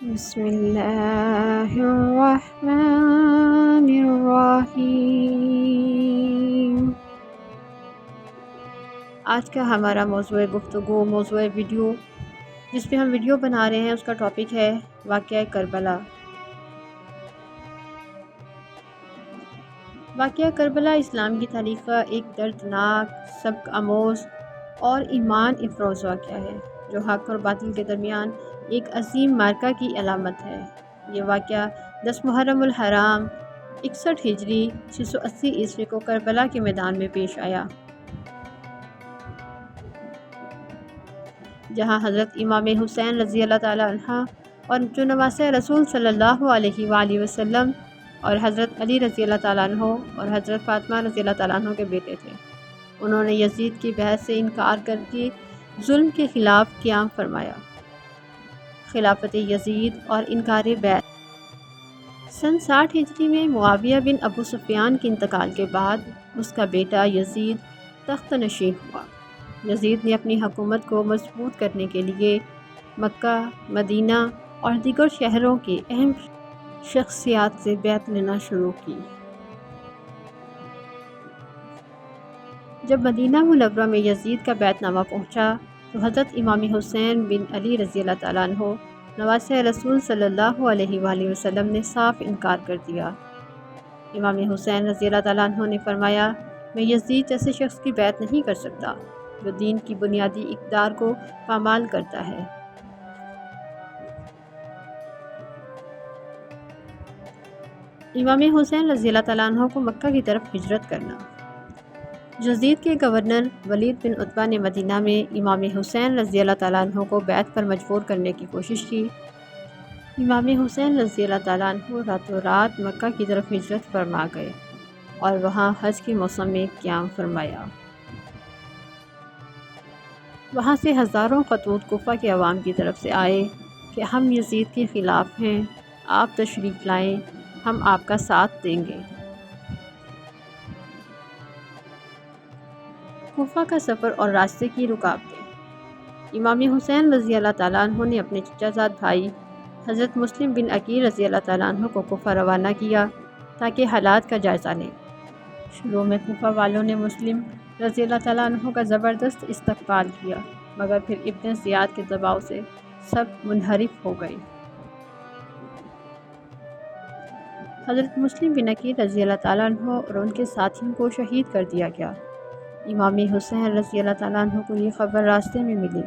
بسم اللہ الرحمن الرحیم۔ آج کا ہمارا موضوع ویڈیو جس پہ ہم ویڈیو بنا رہے ہیں اس کا ٹاپک ہے واقعہ کربلا۔ واقعہ کربلا اسلام کی تاریخ کا ایک دردناک، سبق آموز اور ایمان افروز واقعہ ہے جو حق اور باطل کے درمیان ایک عظیم معرکہ کی علامت ہے۔ یہ واقعہ 10 محرم الحرام 61 ہجری 680 عیسوی کو کربلا کے میدان میں پیش آیا، جہاں حضرت امام حسین رضی اللہ تعالیٰ عنہ اور جو نواسۂ رسول صلی اللہ علیہ وآلہ وسلم اور حضرت علی رضی اللہ تعالیٰ عنہ اور حضرت فاطمہ رضی اللہ تعالیٰ عنہ کے بیٹے تھے، انہوں نے یزید کی بیعت سے انکار کر کے ظلم کے خلاف قیام فرمایا۔ خلافت یزید اور انکار بیعت۔ سن 60 ہجری میں معاویہ بن ابو سفیان کے انتقال کے بعد اس کا بیٹا یزید تخت نشین ہوا۔ یزید نے اپنی حکومت کو مضبوط کرنے کے لیے مکہ، مدینہ اور دیگر شہروں کے اہم شخصیات سے بیعت لینا شروع کی۔ جب مدینہ منورہ میں یزید کا بیعت نامہ پہنچا تو حضرت امام حسین بن علی رضی اللہ تعالیٰ عنہ نواسۂ رسول صلی اللہ علیہ وآلہ وسلم نے صاف انکار کر دیا۔ امام حسین رضی اللہ تعالیٰ عنہ نے فرمایا، میں یزید جیسے شخص کی بیعت نہیں کر سکتا جو دین کی بنیادی اقدار کو پامال کرتا ہے۔ امام حسین رضی اللہ تعالیٰ عنہ کو مکہ کی طرف ہجرت کرنا۔ یزید کے گورنر ولید بن عتبہ نے مدینہ میں امام حسین رضی اللہ تعالیٰ عنہ کو بیعت پر مجبور کرنے کی کوشش کی۔ امام حسین رضی اللہ تعالیٰ عنہ راتوں رات مکہ کی طرف ہجرت فرما گئے اور وہاں حج کے موسم میں قیام فرمایا۔ وہاں سے ہزاروں خطوط کوفہ کے عوام کی طرف سے آئے کہ ہم یزید کے خلاف ہیں، آپ تشریف لائیں، ہم آپ کا ساتھ دیں گے۔ کوفہ کا سفر اور راستے کی رکاوٹیں۔ امام حسین رضی اللہ تعالیٰ عنہ نے اپنے چچا زاد بھائی حضرت مسلم بن عقیل رضی اللہ تعالیٰ عنہ کو کوفہ روانہ کیا تاکہ حالات کا جائزہ لیں۔ شروع میں کوفہ والوں نے مسلم رضی اللہ تعالیٰ عنہ کا زبردست استقبال کیا، مگر پھر ابن زیاد کے دباؤ سے سب منحرف ہو گئے۔ حضرت مسلم بن عقیل رضی اللہ تعالیٰ عنہ اور ان کے ساتھیوں کو شہید کر دیا گیا۔ امام حسین رضی اللہ تعالیٰ عنہ کو یہ خبر راستے میں ملی،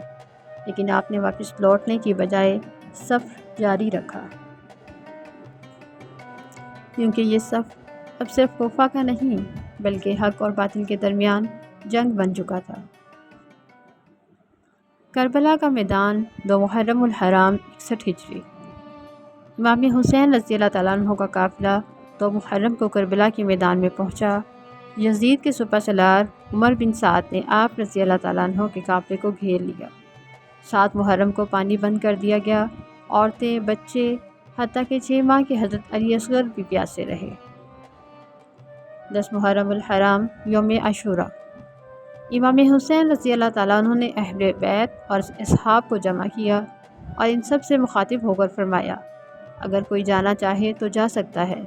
لیکن آپ نے واپس لوٹنے کی بجائے سفر جاری رکھا، کیونکہ یہ سفر اب صرف کوفہ کا نہیں بلکہ حق اور باطل کے درمیان جنگ بن چکا تھا۔ کربلا کا میدان 2 محرم الحرام 61 ہجری۔ امام حسین رضی اللہ تعالیٰ عنہ کا قافلہ 2 محرم کو کربلا کے میدان میں پہنچا۔ یزید کے سپہ سالار عمر بن سعد نے آپ رضی اللہ تعالیٰ عنہ کے قافلے کو گھیر لیا۔ 7 محرم کو پانی بند کر دیا گیا۔ عورتیں، بچے، حتیٰ کہ 6 ماہ کے حضرت علی اصغر بھی پیاسے رہے۔ 10 محرم الحرام یوم عاشوراء۔ امام حسین رضی اللہ تعالیٰ عنہ نے اہل بیت اور اصحاب کو جمع کیا اور ان سب سے مخاطب ہو کر فرمایا، اگر کوئی جانا چاہے تو جا سکتا ہے،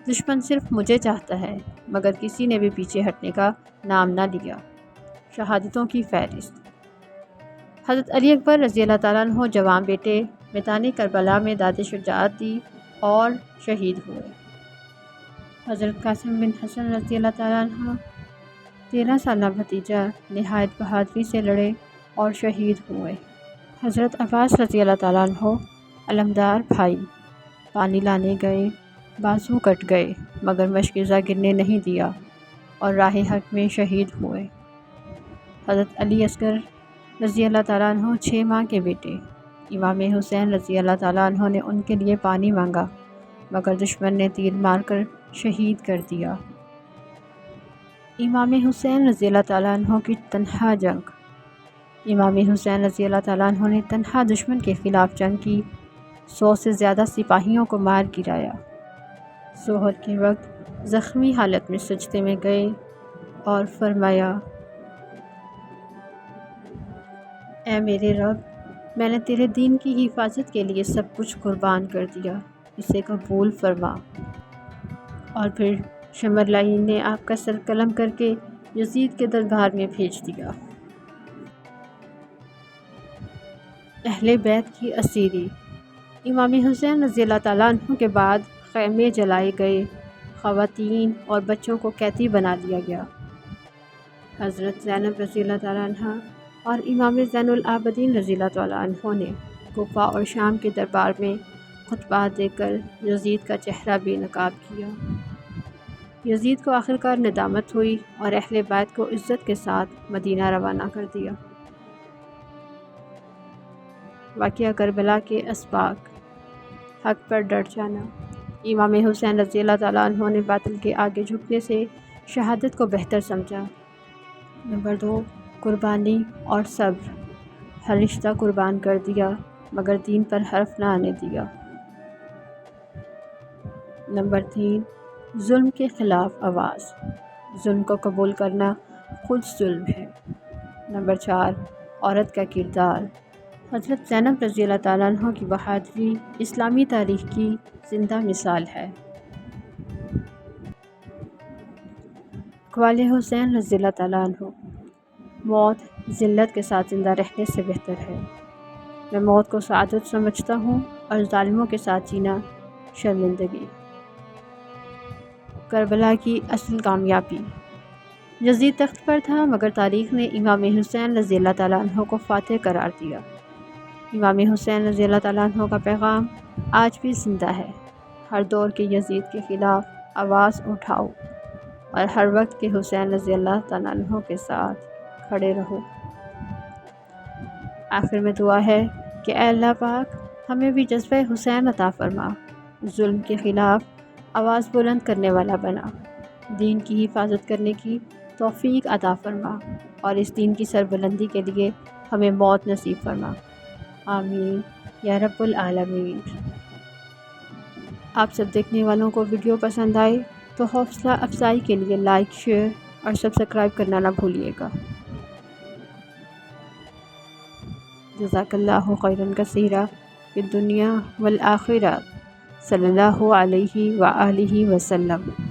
دشمن صرف مجھے چاہتا ہے۔ مگر کسی نے بھی پیچھے ہٹنے کا نام نہ لیا۔ شہادتوں کی فہرست۔ حضرت علی اکبر رضی اللہ تعالیٰ عنہ جوان بیٹے میدان کربلا میں داد شجاعت دی اور شہید ہوئے۔ حضرت قاسم بن حسن رضی اللہ تعالیٰ عنہ 13 سالہ بھتیجا نہایت بہادری سے لڑے اور شہید ہوئے۔ حضرت عباس رضی اللہ تعالیٰ عنہ علمدار بھائی پانی لانے گئے، بازو کٹ گئے مگر مشکیزہ گرنے نہیں دیا اور راہ حق میں شہید ہوئے۔ حضرت علی اصغر رضی اللہ تعالیٰ عنہ 6 ماہ کے بیٹے امام حسین رضی اللہ تعالیٰ عنہ نے ان کے لیے پانی مانگا مگر دشمن نے تیر مار کر شہید کر دیا۔ امام حسین رضی اللہ تعالیٰ عنہ کی تنہا جنگ۔ امام حسین رضی اللہ تعالیٰ عنہ نے تنہا دشمن کے خلاف جنگ کی، 100 سے زیادہ سپاہیوں کو مار گرایا۔ ظہر کے وقت زخمی حالت میں سجدے میں گئے اور فرمایا، اے میرے رب، میں نے تیرے دین کی حفاظت کے لیے سب کچھ قربان کر دیا، اسے قبول فرما۔ اور پھر شمرلائن نے آپ کا سر قلم کر کے یزید کے دربار میں بھیج دیا۔ اہل بیت کی اسیری۔ امام حسین رضی اللہ تعالیٰ عنہ کے بعد خیمے جلائے گئے، خواتین اور بچوں کو قیدی بنا لیا گیا۔ حضرت زینب رضی اللہ تعالیٰ عنہ اور امام زین العابدین رضی اللہ تعالیٰ عنہ نے کوفہ اور شام کے دربار میں خطبات دے کر یزید کا چہرہ بے نقاب کیا۔ یزید کو آخرکار ندامت ہوئی اور اہل بیت کو عزت کے ساتھ مدینہ روانہ کر دیا۔ واقعہ کربلا کے اسباق۔ حق پر ڈٹ جانا۔ امام حسین رضی اللہ تعالیٰ عنہ نے باطل کے آگے جھکنے سے شہادت کو بہتر سمجھا۔ نمبر 2، قربانی اور صبر۔ ہر رشتہ قربان کر دیا مگر دین پر حرف نہ آنے دیا۔ نمبر 3، ظلم کے خلاف آواز۔ ظلم کو قبول کرنا خود ظلم ہے۔ نمبر 4، عورت کا کردار۔ حضرت زینب رضی اللہ تعالیٰ عنہ کی بہادری اسلامی تاریخ کی زندہ مثال ہے۔ اقوال حسین رضی اللہ تعالیٰ عنہ۔ موت ذلت کے ساتھ زندہ رہنے سے بہتر ہے۔ میں موت کو سعادت سمجھتا ہوں اور ظالموں کے ساتھ جینا شرمندگی۔ کربلا کی اصل کامیابی۔ یزید تخت پر تھا مگر تاریخ نے امام حسین رضی اللہ تعالیٰ عنہ کو فاتح قرار دیا۔ امام حسین رضی اللہ تعالیٰ عنہ کا پیغام آج بھی زندہ ہے۔ ہر دور کے یزید کے خلاف آواز اٹھاؤ اور ہر وقت کے حسین رضی اللہ تعالیٰ عنہ کے ساتھ کھڑے رہو۔ آخر میں دعا ہے کہ اے اللہ پاک ہمیں بھی جذبہ حسین عطا فرما، ظلم کے خلاف آواز بلند کرنے والا بنا، دین کی حفاظت کرنے کی توفیق عطا فرما اور اس دین کی سربلندی کے لیے ہمیں موت نصیب فرما، آمین یا رب العالمین۔ آپ سب دیکھنے والوں کو ویڈیو پسند آئے تو حوصلہ افزائی کے لیے لائک، شیئر اور سبسکرائب کرنا نہ بھولیے گا۔ جزاک اللہ خیرا کثیرا فی الدنیا والآخرہ، صلی اللہ علیہ وآلہ وسلم۔